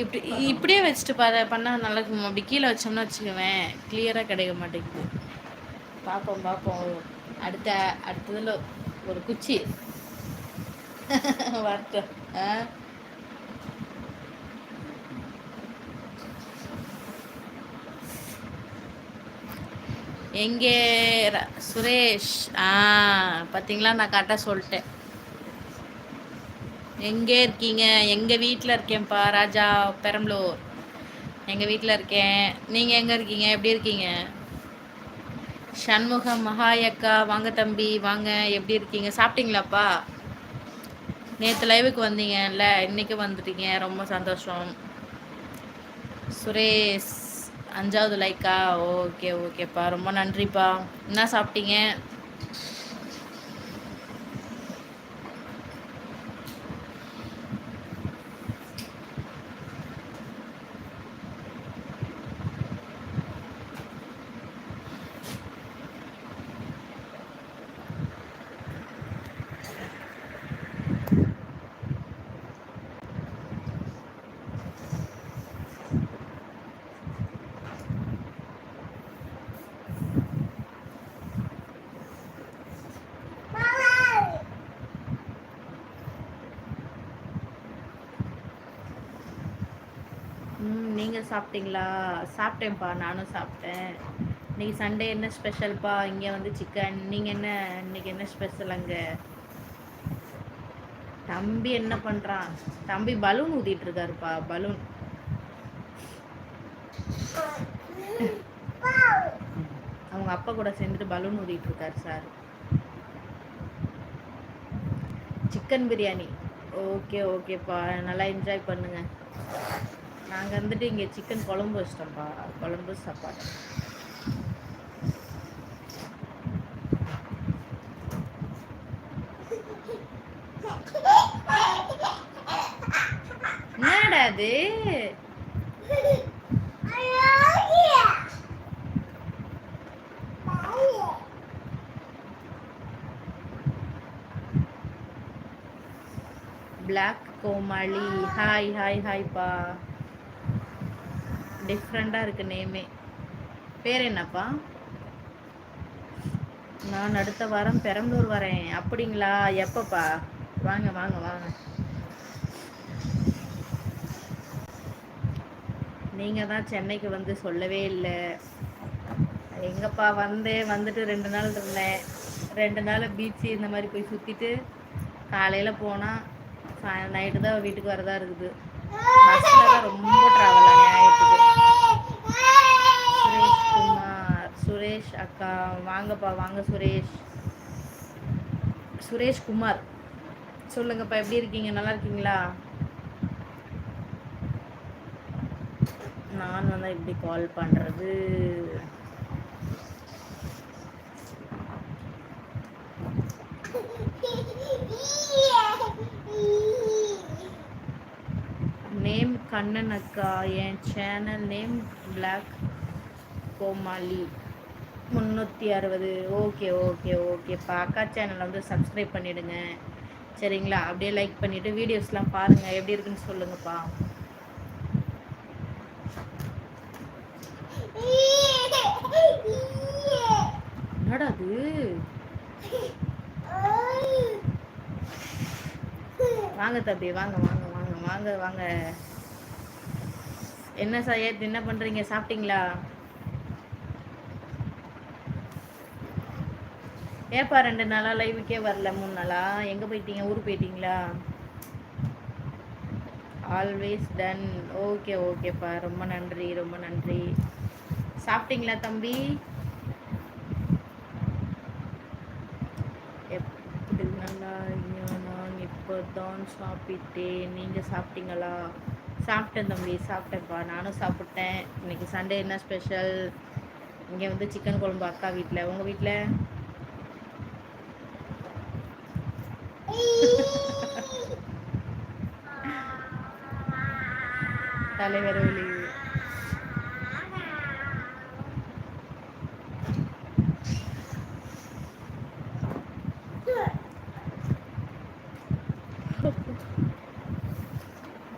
இப்படி இப்படியே வச்சுட்டு பண்ணால் நல்லா இருக்கும். அப்படி கீழே வச்சோம்னா வச்சுக்குவேன் கிளியராக கிடைக்க மாட்டேங்குது. பார்ப்போம் பார்ப்போம். அடுத்ததில் ஒரு குச்சி வரட்டும். எங்கே சுரேஷ்? பார்த்தீங்களா, நான் கரெக்டாக சொல்லிட்டேன். எங்கே இருக்கீங்க? எங்கள் வீட்டில் இருக்கேன்ப்பா ராஜா, பெரம்பலூர். எங்கள் வீட்டில் இருக்கேன். நீங்கள் எங்கே இருக்கீங்க? எப்படி இருக்கீங்க? சண்முகம், மகாய் அக்கா, வாங்க தம்பி வாங்க. எப்படி இருக்கீங்க? சாப்பிட்டீங்களாப்பா? நேற்று லைவுக்கு வந்தீங்கல்ல, இன்றைக்கி வந்துட்டீங்க, ரொம்ப சந்தோஷம். சுரேஷ் 5வது லைக்கா? ஓகே ஓகேப்பா, ரொம்ப நன்றிப்பா. என்ன சாப்பிட்டீங்க? நீங்கள் சாப்பிட்டீங்களா? சாப்பிட்டேன்ப்பா, நானும் சாப்பிட்டேன். இன்றைக்கி சண்டே என்ன ஸ்பெஷல்ப்பா? இங்கே வந்து சிக்கன். நீங்கள் என்ன இன்றைக்கி என்ன ஸ்பெஷல் அங்கே? தம்பி என்ன பண்ணுறான்? தம்பி பலூன் ஊதிட்டு இருக்காருப்பா, பலூன். அவங்க அப்பா கூட சேர்ந்துட்டு பலூன் ஊதிட்டு இருக்காரு சார். சிக்கன் பிரியாணி. ஓகே ஓகேப்பா, நல்லா என்ஜாய் பண்ணுங்க. நாங்கள் வந்துட்டு இங்கே சிக்கன் குழம்பு வச்சிட்டோம்ப்பா, குழம்பு சாப்பாடு. என்னடா அது? பிளாக் கோமாளி, ஹாய் ஹாய் ஹாய்ப்பா. டிஃப்ரெண்டாக இருக்குது நேமே. பேர் என்னப்பா? நான் அடுத்த வாரம் பெரம்பலூர் வரேன். அப்படிங்களா? எப்பப்பா? வாங்க வாங்க வாங்க. நீங்கள் தான் சென்னைக்கு வந்து சொல்லவே இல்லை. எங்கப்பா வந்துட்டு 2 நாள் இருந்தேன். 2 நாள் பீச்சு இந்த மாதிரி போய் சுற்றிட்டு காலையில் போனால் நைட்டு தான் வீட்டுக்கு வரதா இருக்குது. பஸ்ஸில் தான் ரொம்ப ட்ராவல் ஆகிட்டுருக்கு. சுரேஷ் குமார், சுரேஷ் அக்கா வாங்கப்பா வாங்க. சுரேஷ் குமார் சொல்லுங்கப்பா, எப்படி இருக்கீங்க? நல்லா இருக்கீங்களா? நான் வந்து இப்படி கால் பண்ணுறது. நேம் கண்ணன் அக்கா. என் சேனல் நேம் பிளாக் கோமாளி 360. ஓகே ஓகே ஓகேப்பா. அக்கா சேனலை வந்து சப்ஸ்கிரைப் பண்ணிவிடுங்க சரிங்களா? அப்படியே லைக் பண்ணிவிட்டு வீடியோஸ்லாம் பாருங்கள், எப்படி இருக்குன்னு சொல்லுங்கப்பா. என்னடா அது? வாங்க தம்பி, வாங்க வாங்க வாங்க வாங்க வாங்க. என்ன சார், என்ன பண்ணுறீங்க? சாப்பிட்டீங்களா? ஏப்பா 2 நாளா லைவுக்கே வரல? 3 நாளா எங்கே போயிட்டீங்க? ஊருக்கு போயிட்டீங்களா? Always ton. ஓகே ஓகேப்பா, ரொம்ப நன்றி ரொம்ப நன்றி. சாப்பிட்டீங்களா தம்பி? எப்படி? நல்லா. நான் இப்போ தான் சாப்பிட்டேன். நீங்கள் சாப்பிட்டீங்களா? சாப்பிட்டேன் தம்பி, சாப்பிட்டேன்ப்பா, நானும் சாப்பிட்டேன். இன்னைக்கு சண்டே என்ன ஸ்பெஷல்? இங்கே வந்து சிக்கன் குழம்பு அக்கா வீட்டில். உங்கள் வீட்டில்? தலைவர் வெளி